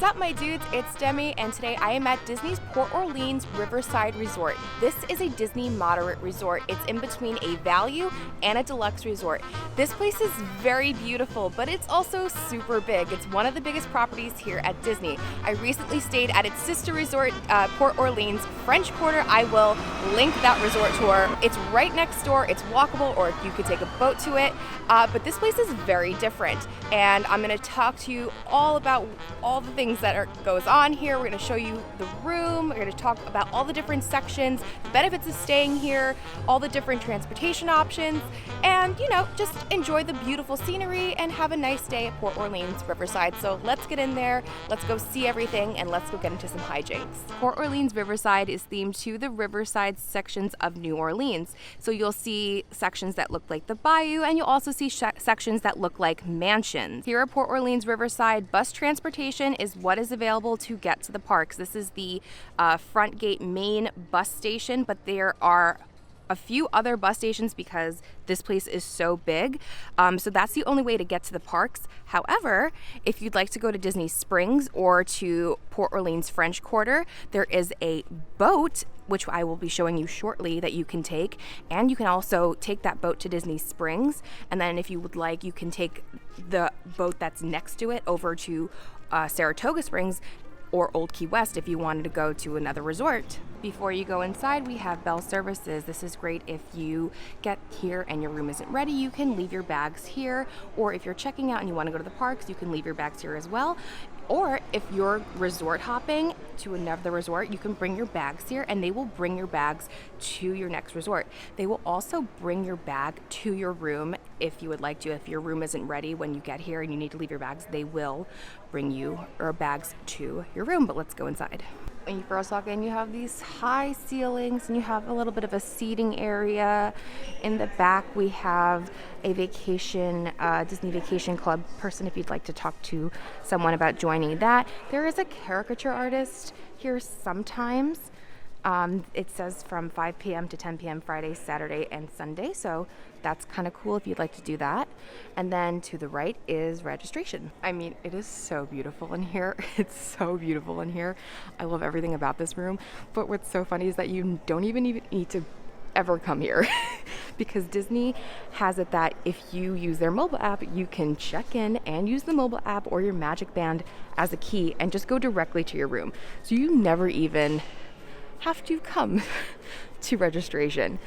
up, my dudes? It's Demi, and today I am at Disney's Port Orleans Riverside Resort. This is a Disney moderate resort. It's in between a value and a deluxe resort. This place is very beautiful, but it's also super big. It's one of the biggest properties here at Disney. I recently stayed at its sister resort, Port Orleans French Quarter. I will link that resort tour. It's right next door. It's walkable, or you could take a boat to it. But this place is very different, and I'm going to talk to you all about all the things that goes on here. We're going to show you the room. We're going to talk about all the different sections, the benefits of staying here, all the different transportation options, and just enjoy the beautiful scenery and have a nice day at Port Orleans Riverside. So let's get in there, let's go see everything, and let's go get into some hijinks. Port Orleans Riverside is themed to the Riverside sections of New Orleans. So you'll see sections that look like the Bayou, and you'll also see sections that look like mansions. Here at Port Orleans Riverside, bus transportation is what is available to get to the parks. This is the front gate main bus station, but there are a few other bus stations because this place is so big. So that's the only way to get to the parks. However, if you'd like to go to Disney Springs or to Port Orleans French Quarter, there is a boat, which I will be showing you shortly, that you can take. And you can also take that boat to Disney Springs. And then if you would like, you can take the boat that's next to it over to Saratoga Springs or Old Key West if you wanted to go to another resort. Before you go inside, we have bell services. This is great if you get here and your room isn't ready. You can leave your bags here, or if you're checking out and you want to go to the parks, you can leave your bags here as well. Or if you're resort hopping to another resort, you can bring your bags here and they will bring your bags to your next resort. They will also bring your bag to your room if you would like to. If your room isn't ready when you get here and you need to leave your bags, they will bring you or bags to your room. But let's go inside. When you first walk in, you have these high ceilings and you have a little bit of a seating area. In the back, we have a vacation, Disney Vacation Club person if you'd like to talk to someone about joining that. There is a caricature artist here sometimes. It says from 5 p.m. to 10 p.m. Friday, Saturday, and Sunday. So that's kind of cool if you'd like to do that. And then to the right is registration. I mean, it is so beautiful in here. It's so beautiful in here. I love everything about this room. But what's so funny is that you don't even need to ever come here because Disney has it that if you use their mobile app, you can check in and use the mobile app or your Magic Band as a key and just go directly to your room. So you never even have to come to registration.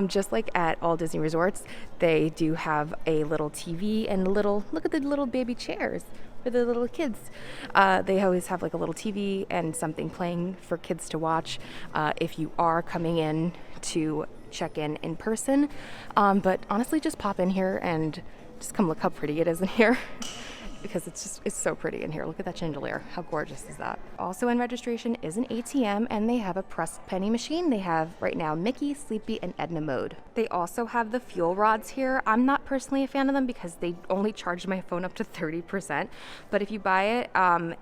Just like at all Disney resorts, they do have a little TV and look at the little baby chairs for the little kids. They always have like a little TV and something playing for kids to watch if you are coming in to check in person. But honestly, just pop in here and just come look how pretty it is in here. Because it's so pretty in here. Look at that chandelier. How gorgeous is that? Also in registration is an ATM, and they have a pressed penny machine. They have right now Mickey, Sleepy, and Edna mode. They also have the fuel rods here. I'm not personally a fan of them because they only charge my phone up to 30%. But if you buy it,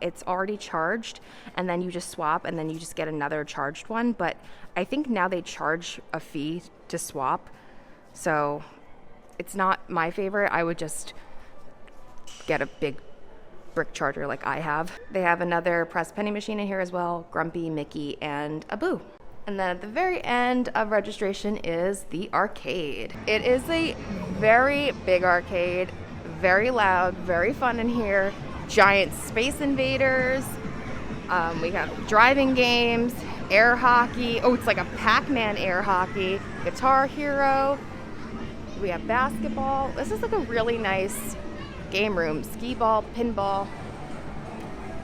it's already charged, and then you just swap, and then you just get another charged one. But I think now they charge a fee to swap. So it's not my favorite. I would just get a big brick charger like I have. They have another press penny machine in here as well, Grumpy, Mickey, and Abu. And then at the very end of registration is the arcade. It is a very big arcade, very loud, very fun in here. Giant Space Invaders. We have driving games, air hockey. Oh, it's like a Pac-Man air hockey. Guitar Hero. We have basketball. This is like a really nice game room, skee ball, pinball.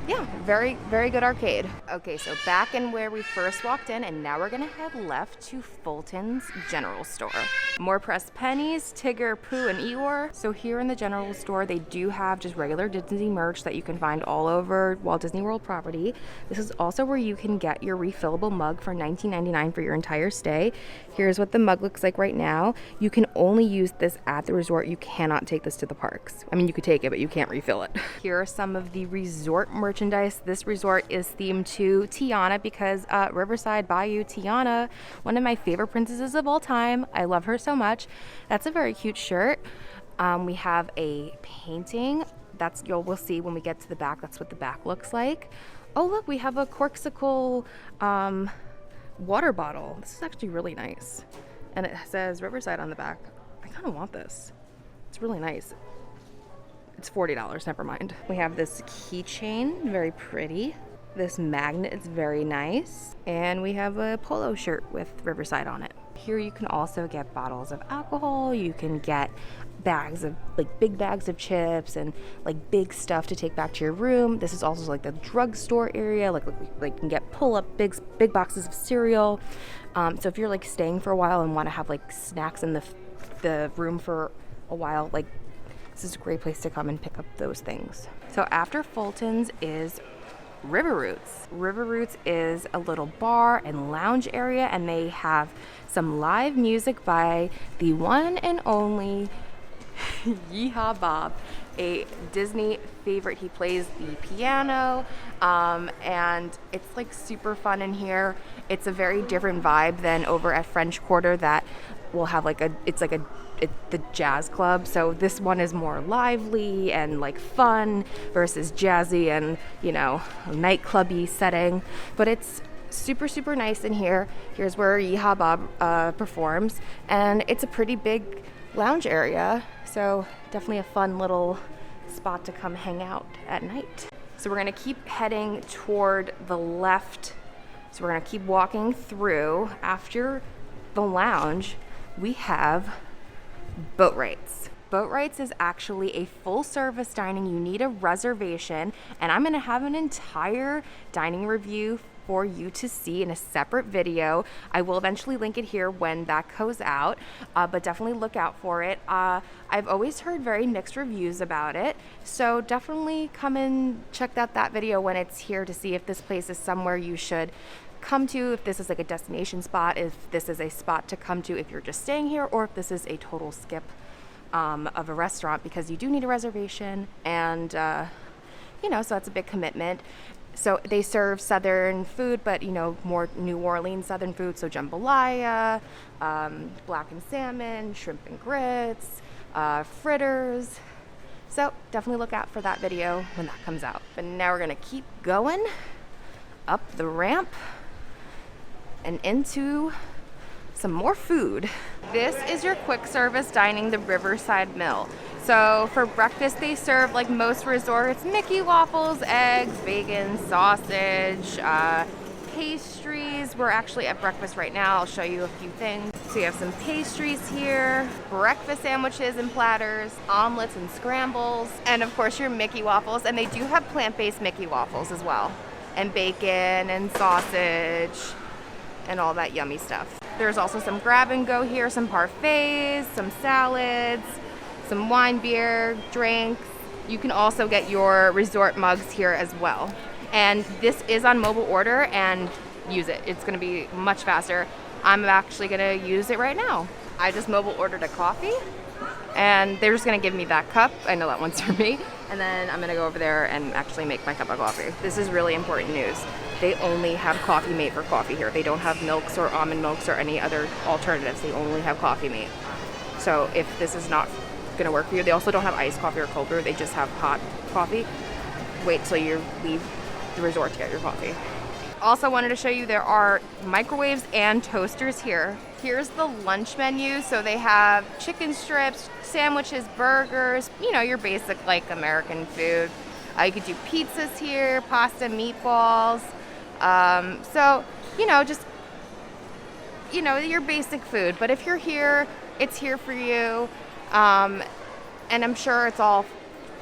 Yeah, very, very good arcade. Okay, so back in where we first walked in, and now we're gonna head left to Fulton's General Store. More pressed pennies, Tigger, Pooh, and Eeyore. So here in the General Store, they do have just regular Disney merch that you can find all over Walt Disney World property. This is also where you can get your refillable mug for $19.99 for your entire stay. Here's what the mug looks like right now. You can only use this at the resort. You cannot take this to the parks. I mean, you could take it, but you can't refill it. Here are some of the resort merchandise. This resort is themed to Tiana because Riverside Bayou Tiana, one of my favorite princesses of all time. I love her so much. That's a very cute shirt. We have a painting we'll see when we get to the back. That's what the back looks like. Oh look, we have a Corksicle water bottle. This is actually really nice, and it says Riverside on the back. I kind of want this. It's really nice. It's $40, never mind. We have this keychain, very pretty. This magnet is very nice. And we have a polo shirt with Riverside on it. Here you can also get bottles of alcohol. You can get bags of, like, big bags of chips and like big stuff to take back to your room. This is also like the drugstore area. Like you can get pull-up big boxes of cereal. So if you're like staying for a while and want to have like snacks in the room for a while, like this is a great place to come and pick up those things. So after Fulton's is River Roots. River Roots is a little bar and lounge area, and they have some live music by the one and only Yeehaw Bob, a Disney favorite. He plays the piano, and it's like super fun in here. It's a very different vibe than over at French Quarter that will have like the jazz club. So this one is more lively and like fun versus jazzy and, you know, a nightclubby setting. But it's super, super nice in here. Here's where Yeehaw Bob performs, and it's a pretty big lounge area. So definitely a fun little spot to come hang out at night. So we're gonna keep heading toward the left. So we're gonna keep walking through. After the lounge, we have Boatwrights. Boatwrights is actually a full service dining. You need a reservation, and I'm going to have an entire dining review for you to see in a separate video. I will eventually link it here when that goes out, but definitely look out for it. I've always heard very mixed reviews about it, so definitely come and check out that video when it's here to see if this place is somewhere you should come to, if this is like a destination spot, if this is a spot to come to if you're just staying here, or if this is a total skip of a restaurant, because you do need a reservation, and you know, so that's a big commitment. So they serve southern food, but you know, more New Orleans southern food, so jambalaya, blackened salmon, shrimp and grits, fritters. So definitely look out for that video when that comes out. But now we're gonna keep going up the ramp and into some more food. This is your quick service dining, the Riverside Mill. So for breakfast, they serve, like most resorts, Mickey waffles, eggs, bacon, sausage, pastries. We're actually at breakfast right now. I'll show you a few things. So you have some pastries here, breakfast sandwiches and platters, omelets and scrambles, and of course your Mickey waffles. And they do have plant-based Mickey waffles as well, and bacon and sausage and all that yummy stuff. There's also some grab and go here, some parfaits, some salads, some wine, beer, drinks. You can also get your resort mugs here as well. And this is on mobile order, and use it. It's gonna be much faster. I'm actually gonna use it right now. I just mobile ordered a coffee, and they're just gonna give me that cup. I know that one's for me. And then I'm gonna go over there and actually make my cup of coffee. This is really important news. They only have Coffee Mate for coffee here. They don't have milks or almond milks or any other alternatives. They only have Coffee Mate. So if this is not gonna work for you, they also don't have iced coffee or cold brew. They just have hot coffee. Wait till you leave the resort to get your coffee. Also wanted to show you there are microwaves and toasters here. Here's the lunch menu. So they have chicken strips, sandwiches, burgers, you know, your basic like American food. You could do pizzas here, pasta, meatballs. So, you know, just, you know, your basic food. But if you're here, it's here for you. And I'm sure it's all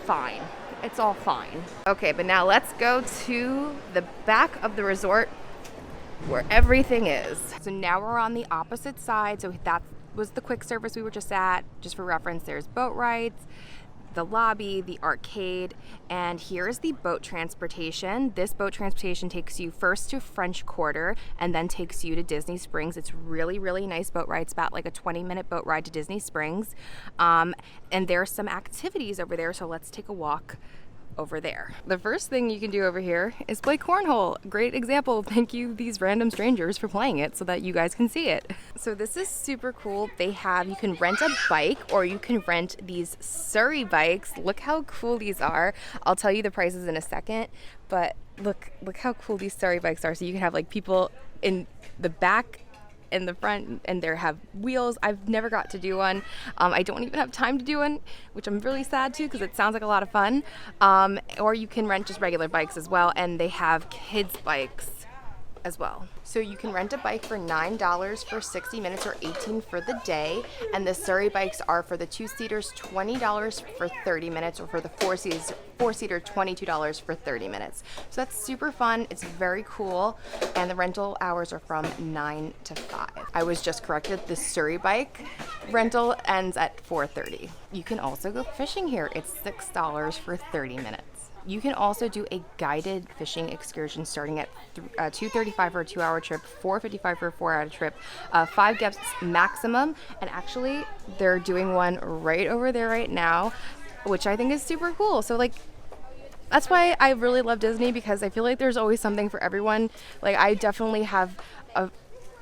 fine. It's all fine. Okay, but now let's go to the back of the resort where everything is. So now we're on the opposite side. So that was the quick service we were just at. Just for reference, there's Boatwrights, the lobby, the arcade, and here's the boat transportation. This boat transportation takes you first to French Quarter and then takes you to Disney Springs. It's really, really nice boat ride. It's about like a 20-minute boat ride to Disney Springs. And there's some activities over there, so let's take a walk over there. The first thing you can do over here is play cornhole. Great example. Thank you, these random strangers, for playing it so that you guys can see it. So this is super cool. They have, you can rent a bike or you can rent these Surrey bikes. Look how cool these are. I'll tell you the prices in a second, but look how cool these Surrey bikes are. So you can have like people in the back, in the front, and they have wheels. I've never got to do one. I don't even have time to do one, which I'm really sad too because it sounds like a lot of fun. Or you can rent just regular bikes as well, and they have kids bikes as well. So you can rent a bike for $9 for 60 minutes or $18 for the day, and the Surrey bikes are for the 2-seaters $20 for 30 minutes, or for the 4-seater $22 for 30 minutes. So that's super fun. It's very cool, and the rental hours are from 9 to 5. I was just corrected. The Surrey bike rental ends at 4:30. You can also go fishing here. It's $6 for 30 minutes. You can also do a guided fishing excursion starting at $235 for a 2-hour trip, $455 for a 4-hour trip, 5 guests maximum. And actually, they're doing one right over there right now, which I think is super cool. So like, that's why I really love Disney, because I feel like there's always something for everyone. Like, I definitely have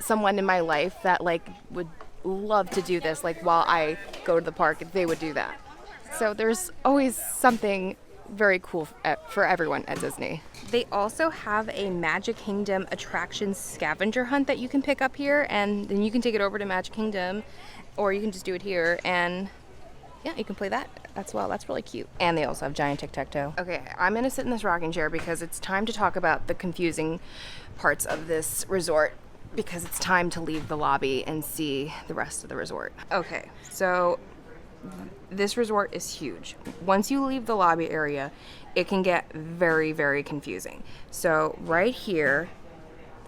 someone in my life that like would love to do this. Like, while I go to the park, they would do that. So there's always something very cool for everyone at Disney. They also have a Magic Kingdom attraction scavenger hunt that you can pick up here, and then you can take it over to Magic Kingdom, or you can just do it here, and yeah, you can play that as well. That's really cute. And they also have giant tic-tac-toe. Okay, I'm gonna sit in this rocking chair because it's time to talk about the confusing parts of this resort, because it's time to leave the lobby and see the rest of the resort. Okay, so this resort is huge. Once you leave the lobby area, it can get very, very confusing. So right here,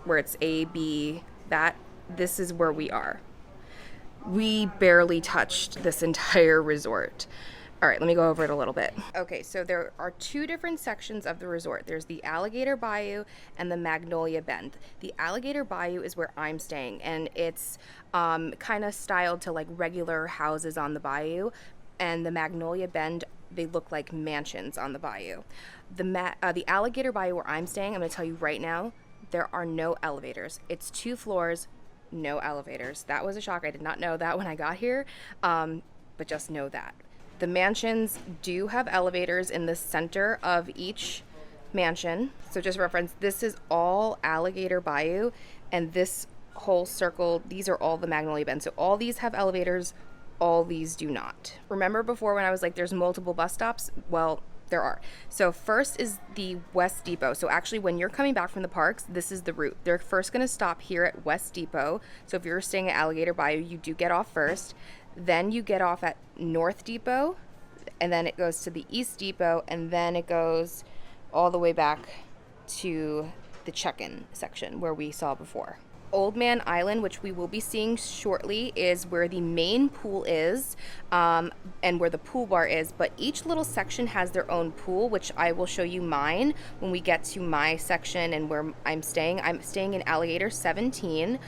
where it's A, B, this is where we are. We barely touched this entire resort. All right, let me go over it a little bit. Okay, so there are 2 different sections of the resort. There's the Alligator Bayou and the Magnolia Bend. The Alligator Bayou is where I'm staying, and it's kind of styled to like regular houses on the bayou. And the Magnolia Bend, they look like mansions on the bayou. The Alligator Bayou where I'm staying, I'm gonna tell you right now, there are no elevators. It's 2 floors, no elevators. That was a shock. I did not know that when I got here, but just know that. The mansions do have elevators in the center of each mansion. So just reference, this is all Alligator Bayou, and this whole circle, these are all the Magnolia Bend. So all these have elevators, all these do not. Remember before when I was like, there's multiple bus stops? Well, there are. So first is the West Depot. So actually when you're coming back from the parks, this is the route. They're first gonna stop here at West Depot. So if you're staying at Alligator Bayou, you do get off first. Then you get off at North Depot, and then it goes to the East Depot, and then it goes all the way back to the check-in section where we saw before. Old Man Island, which we will be seeing shortly, is where the main pool is, and where the pool bar is, but each little section has their own pool, which I will show you mine when we get to my section and where I'm staying. I'm staying in Alligator 17,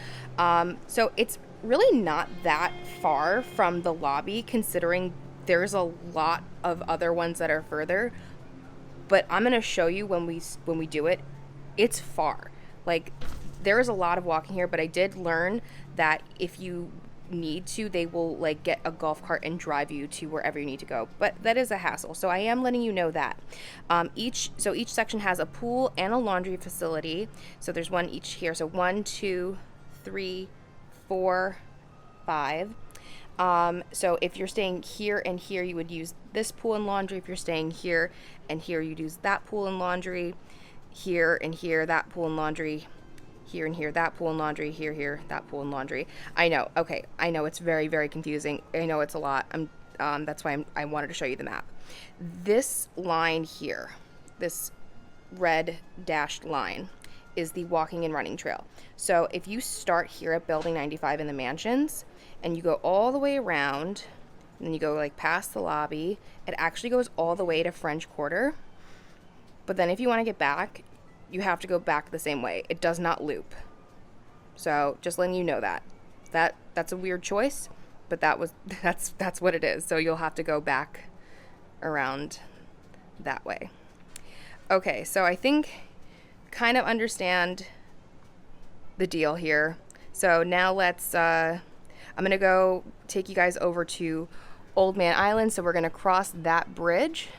so it's really not that far from the lobby, considering there's a lot of other ones that are further, but I'm going to show you when we do it. It's far. Like, there is a lot of walking here, but I did learn that if you need to, they will like get a golf cart and drive you to wherever you need to go, but that is a hassle. So I am letting you know that. Each section has a pool and a laundry facility. So there's one each here. So 1, 2, 3, 4, 5. So if you're staying here and here, you would use this pool and laundry. If you're staying here and here, you'd use that pool and laundry. Here and here, that pool and laundry. Here and here, that pool and laundry. Here, that pool and laundry. I know. Okay, I know it's very, very confusing. I know it's a lot. That's why I wanted to show you the map. This line here, this red dashed line, is the walking and running trail. So if you start here at Building 95 in the mansions, and you go all the way around, and then you go like past the lobby, it actually goes all the way to French Quarter. But then if you want to get back, you have to go back the same way. It does not loop. So just letting you know that's a weird choice, but that's what it is. So you'll have to go back around that way. Okay, so I think kind of understand the deal here. So now let's, I'm gonna go take you guys over to Old Man Island. So we're gonna cross that bridge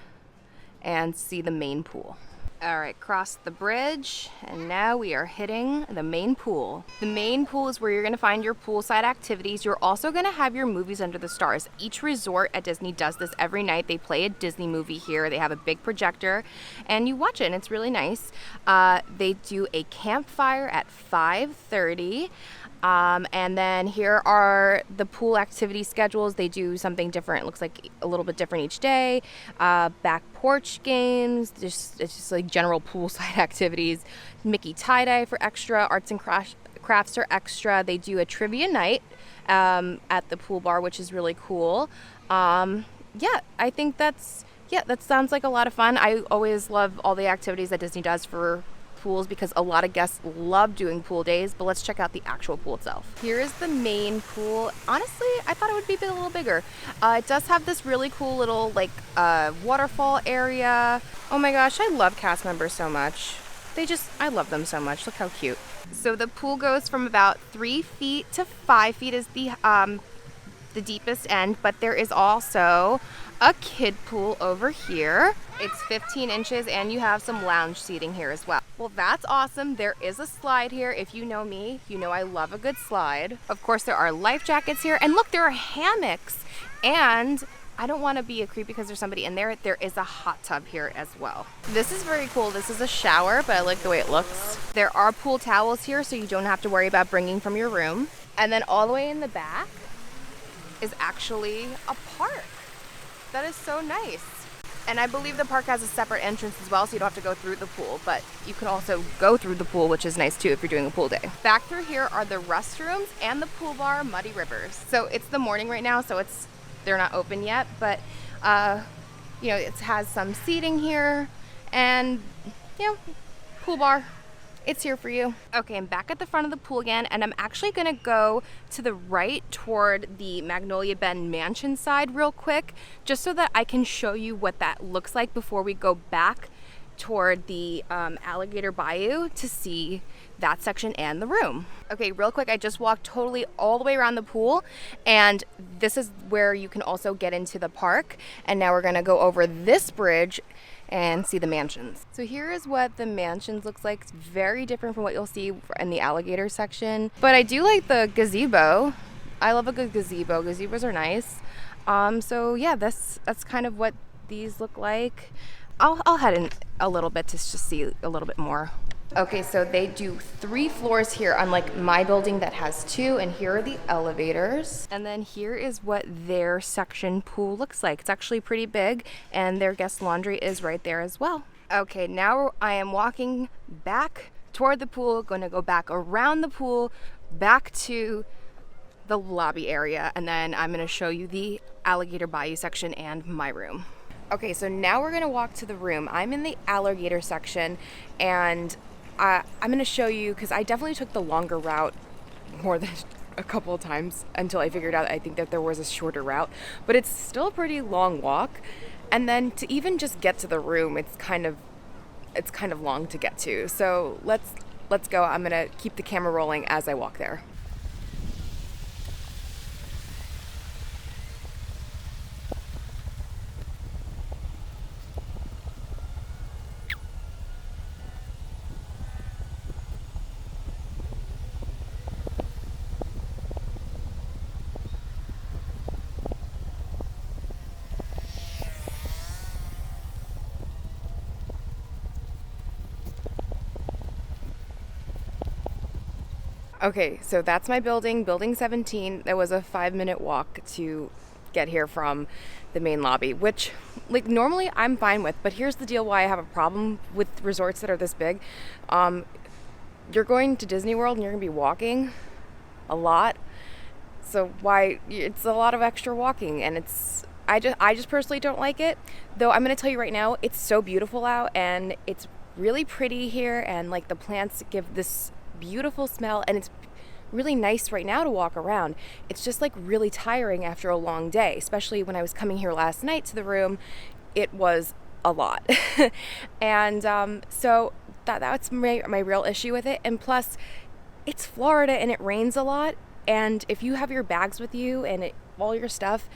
and see the main pool. All right, cross the bridge, and now we are hitting the main pool. The main pool is where you're gonna find your poolside activities. You're also gonna have your movies under the stars. Each resort at Disney does this every night. They play a Disney movie here. They have a big projector, and you watch it, and it's really nice. They do a campfire at 5:30. And then here are the pool activity schedules. They do something different. It looks like a little bit different each day. Back porch games, it's just like general poolside activities. Mickey tie-dye for extra. Arts and crafts are extra. They do a trivia night at the pool bar, which is really cool. Yeah, I think that sounds like a lot of fun. I always love all the activities that Disney does for pools because a lot of guests love doing pool days, but let's check out the actual pool itself. Here is the main pool. Honestly, I thought it would be a little bigger. It does have this really cool little like waterfall area. Oh my gosh, I love cast members so much. I love them so much. Look how cute. So the pool goes from about 3 feet to 5 feet is the deepest end, but there is also a kid pool over here. It's 15 inches and you have some lounge seating here as well. Well, that's awesome. There is a slide here. If you know me, you know I love a good slide. Of course, there are life jackets here, and look, there are hammocks. And I don't want to be a creep because there's somebody in there. There is a hot tub here as well. This is very cool. This is a shower, but I like the way it looks. There are pool towels here, so you don't have to worry about bringing from your room. And then all the way in the back is actually a park. That is so nice. And I believe the park has a separate entrance as well, so you don't have to go through the pool, but you can also go through the pool, which is nice too if you're doing a pool day. Back through here are the restrooms and the pool bar, Muddy Rivers. So it's the morning right now, so they're not open yet, but it has some seating here and pool bar. It's here for you. Okay, I'm back at the front of the pool again, and I'm actually gonna go to the right toward the Magnolia Bend Mansion side real quick, just so that I can show you what that looks like before we go back toward the Alligator Bayou to see that section and the room. Okay, real quick, I just walked totally all the way around the pool, and this is where you can also get into the park. And now we're gonna go over this bridge and see the mansions. So here is what the mansions looks like. It's very different from what you'll see in the alligator section, but I do like the gazebo. I love a good gazebo. Gazebos are nice. So yeah, that's kind of what these look like. I'll head in a little bit to just see a little bit more. Okay, so they do 3 floors here, unlike my building that has 2, and here are the elevators. And then here is what their section pool looks like. It's actually pretty big, and their guest laundry is right there as well. Okay, now I am walking back toward the pool, going to go back around the pool, back to the lobby area, and then I'm going to show you the Alligator Bayou section and my room. Okay, so now we're going to walk to the room. I'm in the alligator section, and I'm going to show you, because I definitely took the longer route more than a couple of times until I figured out I think that there was a shorter route, but it's still a pretty long walk. And then to even just get to the room, it's kind of long to get to. So let's go. I'm going to keep the camera rolling as I walk there. Okay, so that's my building, building 17. That was a 5-minute walk to get here from the main lobby, which like normally I'm fine with, but here's the deal why I have a problem with resorts that are this big. You're going to Disney World and you're gonna be walking a lot. So it's a lot of extra walking, and I just personally don't like it. Though I'm gonna tell you right now, it's so beautiful out and it's really pretty here, and like the plants give this beautiful smell, and it's really nice right now to walk around. It's just like really tiring after a long day, especially when I was coming here last night to the room. It was a lot. And so that's my real issue with it. And plus, it's Florida and it rains a lot. And if you have your bags with you and all your stuff,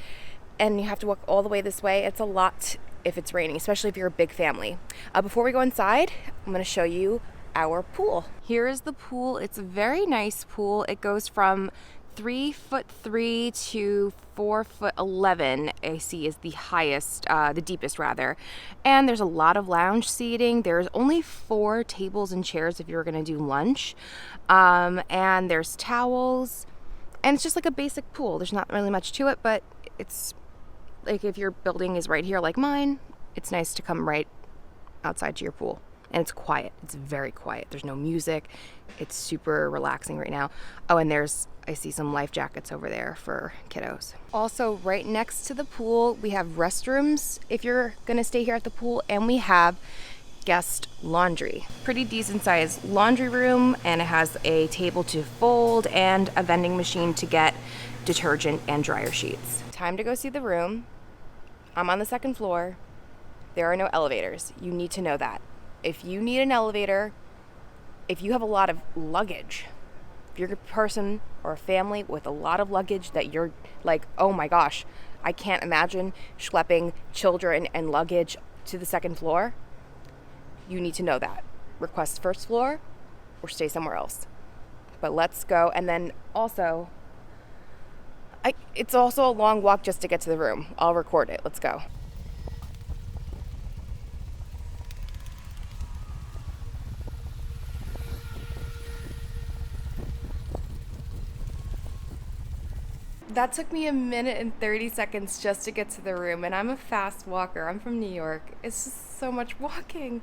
and you have to walk all the way this way, it's a lot if it's raining, especially if you're a big family. Before we go inside, I'm going to show you our pool. Here is the pool. It's a very nice pool. It goes from 3'3" to 4'11". AC is the highest, the deepest rather. And there's a lot of lounge seating. There's only 4 tables and chairs if you're gonna do lunch. And there's towels. And it's just like a basic pool. There's not really much to it, but it's like if your building is right here like mine, it's nice to come right outside to your pool. And it's quiet. It's very quiet. There's no music. It's super relaxing right now. Oh, and I see some life jackets over there for kiddos. Also, right next to the pool, we have restrooms if you're gonna stay here at the pool, and we have guest laundry. Pretty decent sized laundry room, and it has a table to fold and a vending machine to get detergent and dryer sheets. Time to go see the room. I'm on the 2nd floor. There are no elevators. You need to know that. If you need an elevator, if you have a lot of luggage, if you're a person or a family with a lot of luggage that you're like, oh my gosh, I can't imagine schlepping children and luggage to the 2nd floor, you need to know that. Request 1st floor or stay somewhere else. But let's go. And then also, it's also a long walk just to get to the room. I'll record it. Let's go. That took me 1 minute and 30 seconds just to get to the room, and I'm a fast walker. I'm from New York. It's just so much walking.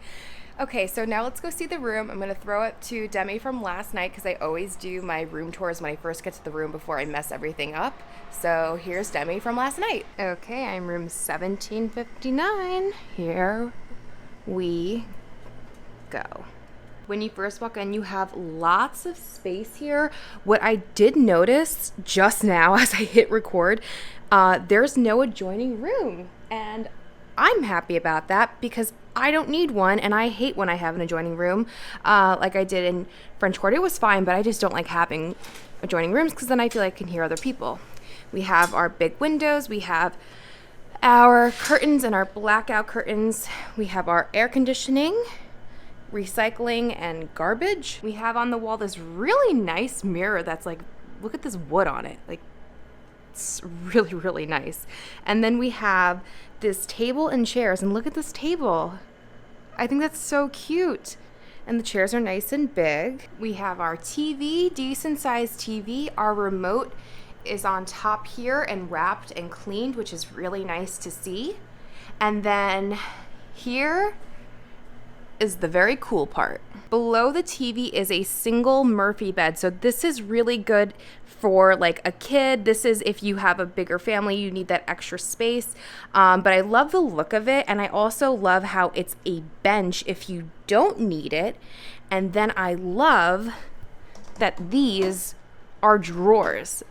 Okay, so now let's go see the room. I'm gonna throw it to Demi from last night because I always do my room tours when I first get to the room before I mess everything up. So here's Demi from last night. Okay, I'm room 1759. Here we go. When you first walk in, you have lots of space here. What I did notice just now as I hit record, there's no adjoining room. And I'm happy about that because I don't need one, and I hate when I have an adjoining room. Like I did in French Quarter, it was fine, but I just don't like having adjoining rooms because then I feel like I can hear other people. We have our big windows. We have our curtains and our blackout curtains. We have our air conditioning, recycling, and garbage. We have on the wall this really nice mirror that's like, look at this wood on it. Like, it's really, really nice. And then we have this table and chairs, and look at this table. I think that's so cute. And the chairs are nice and big. We have our TV, decent sized TV. Our remote is on top here and wrapped and cleaned, which is really nice to see. And then here is the very cool part. Below the TV is a single Murphy bed. So this is really good for like a kid. This is if you have a bigger family, you need that extra space. But I love the look of it. And I also love how it's a bench if you don't need it. And then I love that these are drawers.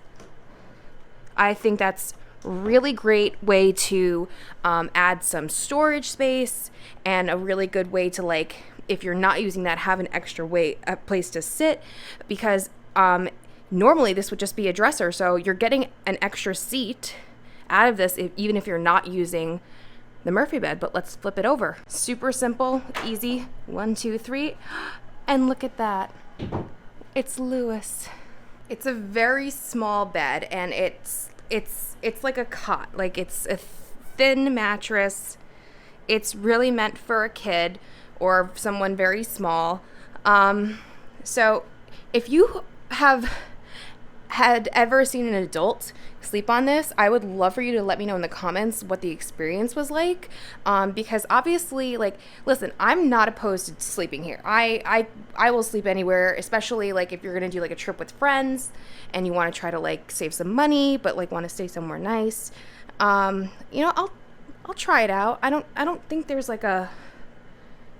I think that's really great way to add some storage space, and a really good way to, like, if you're not using that, have an extra a place to sit, because normally this would just be a dresser, so you're getting an extra seat out of this even if you're not using the Murphy bed. But let's flip it over. Super simple, easy. 1, 2, 3, and look at that. It's Lewis. It's a very small bed, and it's like a cot. Like, it's a thin mattress. It's really meant for a kid or someone very small. So if you had ever seen an adult sleep on this, I would love for you to let me know in the comments what the experience was like. Because obviously, like, listen, I'm not opposed to sleeping here. I will sleep anywhere, especially like if you're gonna do like a trip with friends and you want to try to like save some money, but like want to stay somewhere nice. I'll try it out. I don't think there's like I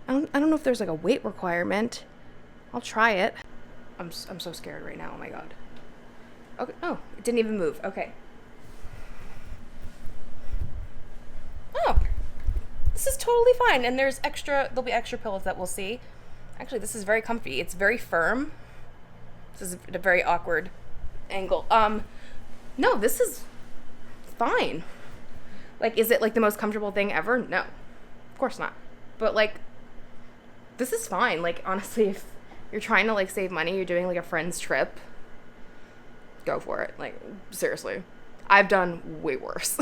don't know if there's like a weight requirement. I'll try it. I'm so scared right now. Oh my god. Okay. Oh, it didn't even move. Okay. Oh, This is totally fine. And there'll be extra pillows that we'll see. Actually, this is very comfy. It's very firm. This is a very awkward angle. No, this is fine. Like, is it like the most comfortable thing ever? No, of course not. But like, this is fine. Like, honestly, if you're trying to like save money, you're doing like a friend's trip, go for it. Like, seriously, I've done way worse.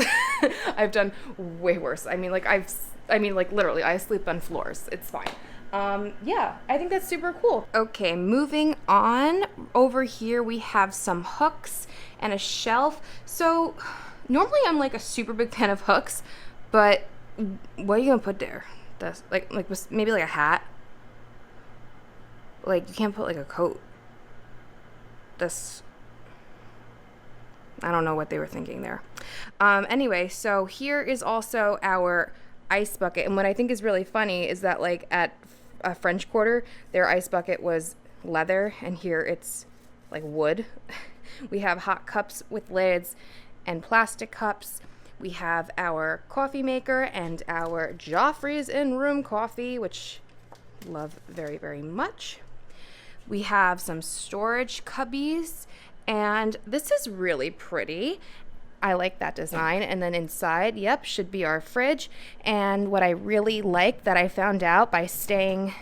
I've done way worse. I mean, like literally, I sleep on floors. It's fine. Yeah, I think that's super cool. Okay, moving on. Over here, we have some hooks and a shelf. So normally I'm like a super big fan of hooks, but what are you gonna put there? This maybe like a hat. Like, you can't put like a coat. I don't know what they were thinking there. Anyway, so here is also our ice bucket. And what I think is really funny is that like at a French Quarter, their ice bucket was leather, and here it's like wood. We have hot cups with lids and plastic cups. We have our coffee maker and our Joffrey's in-room coffee, which love very, very much. We have some storage cubbies, and this is really pretty. I like that design. And then inside, yep, should be our fridge. And what I really like that I found out by staying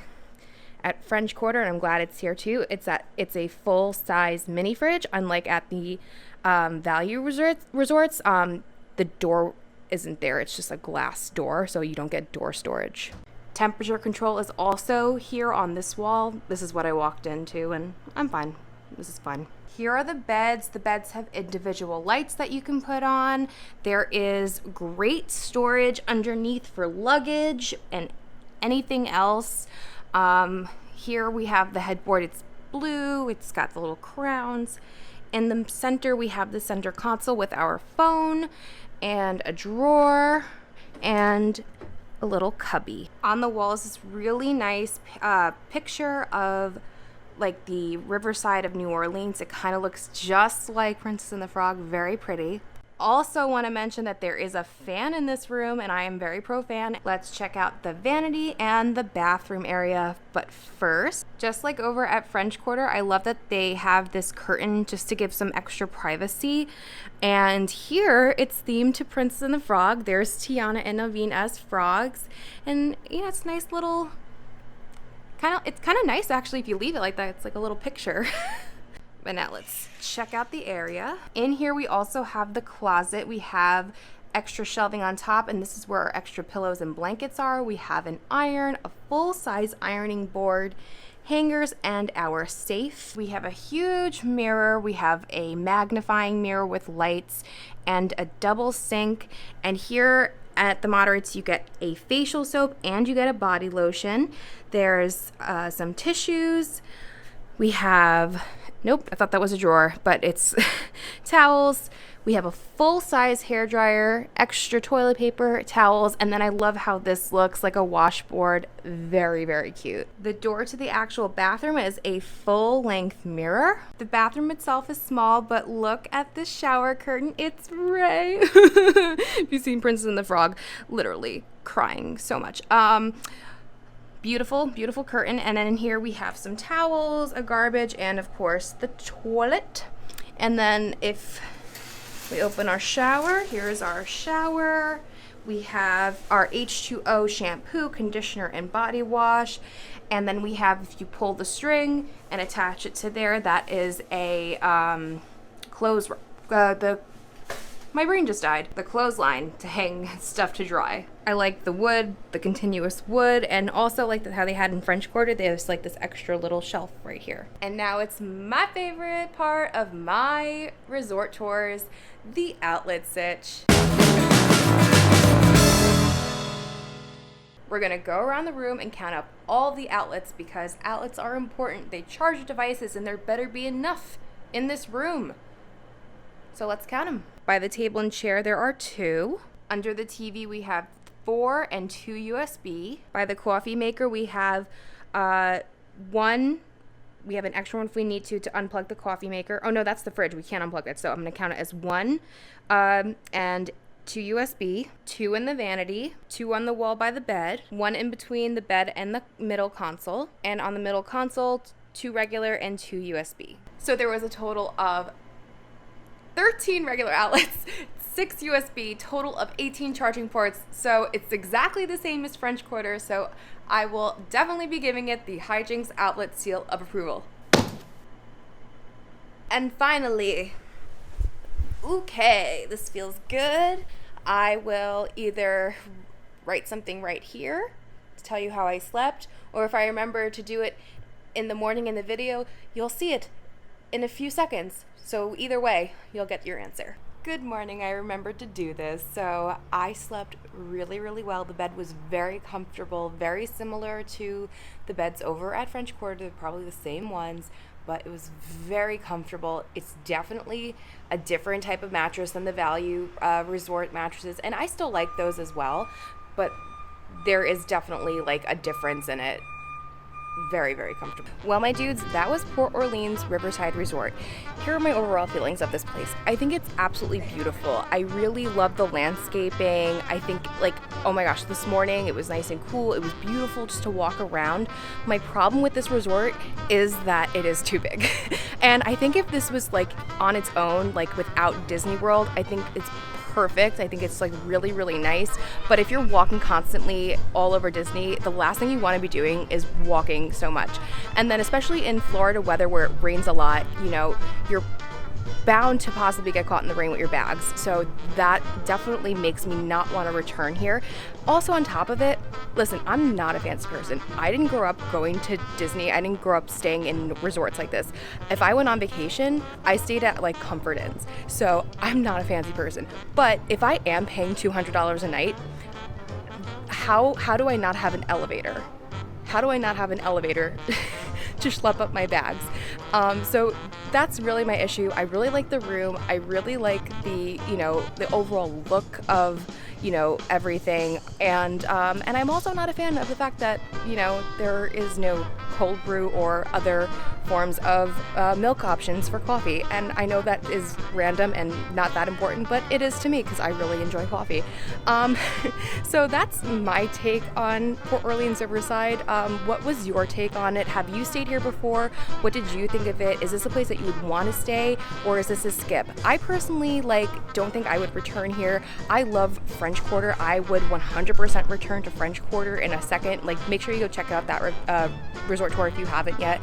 at French Quarter, and I'm glad it's here too, it's that it's a full-size mini fridge, unlike at the value resorts. The door isn't there. It's just a glass door, so you don't get door storage. Temperature control is also here on this wall. This is what I walked into, and I'm fine. This is fun. Here are the beds. The beds have individual lights that you can put on. There is great storage underneath for luggage and anything else. Here we have the headboard. It's blue. It's got the little crowns. In the center, we have the center console with our phone and a drawer and a little cubby. On the wall is this really nice picture of like the Riverside of New Orleans. It kind of looks just like Princess and the Frog. Very pretty. Also want to mention that there is a fan in this room, and I am very pro fan. Let's check out the vanity and the bathroom area. But first, just like over at French Quarter, I love that they have this curtain just to give some extra privacy. And here it's themed to Princess and the Frog. There's Tiana and Naveen as frogs. And you know, it's a nice little it's kind of nice actually if you leave it like that. It's like a little picture. But now let's check out the area. In here we also have the closet. We have extra shelving on top, and this is where our extra pillows and blankets are. We have an iron, a full-size ironing board, hangers, and our safe. We have a huge mirror. We have a magnifying mirror with lights and a double sink. And here at the moderates, you get a facial soap and you get a body lotion. There's some tissues. We have, nope, I thought that was a drawer, but it's towels. We have a full-size hairdryer, extra toilet paper, towels, and then I love how this looks like a washboard. Very, very cute. The door to the actual bathroom is a full-length mirror. The bathroom itself is small, but look at the shower curtain. It's Ray. If you've seen Princess and the Frog, literally crying so much. Beautiful, beautiful curtain. And then in here we have some towels, a garbage, and of course the toilet. And then if we open our shower, here's our shower. We have our H2O shampoo, conditioner, and body wash. And then we have, if you pull the string and attach it to there, that is a my brain just died. The clothesline to hang stuff to dry. I like the wood, the continuous wood, and also like how they had in French Quarter, there's like this extra little shelf right here. And now it's my favorite part of my resort tours, the outlet sitch. We're gonna go around the room and count up all the outlets because outlets are important. They charge your devices and there better be enough in this room. So let's count them. By the table and chair, there are 2. Under the TV, we have 4 and 2 USB. By the coffee maker, we have 1. We have an extra one if we need to unplug the coffee maker. Oh no, that's the fridge. We can't unplug it, so I'm gonna count it as 1. And 2 USB, 2 in the vanity, 2 on the wall by the bed, 1 in between the bed and the middle console, and on the middle console, 2 regular and 2 USB. So there was a total of 13 regular outlets, 6 USB, total of 18 charging ports. So it's exactly the same as French Quarter, so I will definitely be giving it the Hijinx outlet seal of approval. And finally, okay, this feels good. I will either write something right here to tell you how I slept, or if I remember to do it in the morning in the video, you'll see it in a few seconds. So either way, you'll get your answer. Good morning, I remembered to do this. So I slept really, really well. The bed was very comfortable, very similar to the beds over at French Quarter, probably the same ones, but it was very comfortable. It's definitely a different type of mattress than the value resort mattresses, and I still like those as well, but there is definitely like a difference in it. Very, very comfortable. Well, my dudes, that was Port Orleans Riverside Resort. Here are my overall feelings of this place. I think it's absolutely beautiful. I really love the landscaping. I think, like, oh my gosh, this morning it was nice and cool. It was beautiful just to walk around. My problem with this resort is that it is too big. And I think if this was like on its own, like without Disney World, I think it's perfect. I think it's like really, really nice. But if you're walking constantly all over Disney, the last thing you want to be doing is walking so much. And then especially in Florida weather where it rains a lot, you know, you're bound to possibly get caught in the rain with your bags. So that definitely makes me not want to return here. Also on top of it, listen, I'm not a fancy person. I didn't grow up going to Disney. I didn't grow up staying in resorts like this. If I went on vacation, I stayed at like Comfort Inns. So I'm not a fancy person. But if I am paying $200 a night, how do I not have an elevator? How do I not have an elevator to schlep up my bags? So that's really my issue. I really like the room. I really like the, you know, the overall look of, you know, everything. And I'm also not a fan of the fact that, you know, there is no cold brew or other forms of milk options for coffee. And I know that is random and not that important, but it is to me because I really enjoy coffee. So that's my take on Port Orleans Riverside. What was your take on it? Have you stayed here before? What did you think of it? Is this a place that you would want to stay, or is this a skip? I personally don't think I would return here. I love French Quarter. I would 100% return to French Quarter in a second. Make sure you go check out that resort tour if you haven't yet.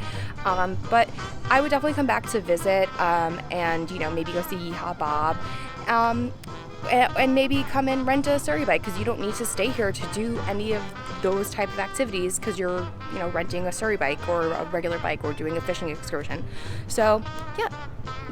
But I would definitely come back to visit, and you know, maybe go see Yeehaw Bob. And maybe come and rent a Surrey bike, because you don't need to stay here to do any of those type of activities because you're, you know, renting a Surrey bike or a regular bike or doing a fishing excursion. So yeah,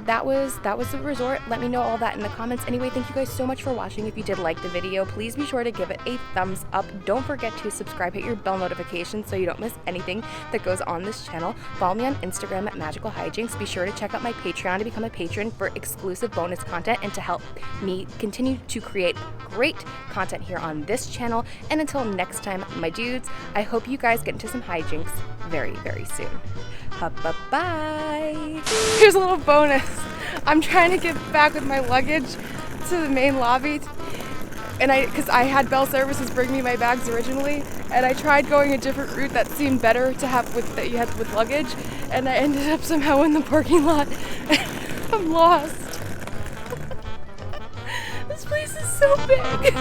that was the resort. Let me know all that in the comments. Anyway, thank you guys so much for watching. If you did like the video, please be sure to give it a thumbs up. Don't forget to subscribe, hit your bell notification so you don't miss anything that goes on this channel. Follow me on Instagram at Magical Hijinx. Be sure to check out my Patreon to become a patron for exclusive bonus content and to help me continue to create great content here on this channel. And until next time, my dudes, I hope you guys get into some hijinks very, very soon. Bye-bye. Here's a little bonus. I'm trying to get back with my luggage to the main lobby, and because I had Bell Services bring me my bags originally, and I tried going a different route that seemed better to have that you had with luggage, and I ended up somehow in the parking lot. I'm lost. This place is so big.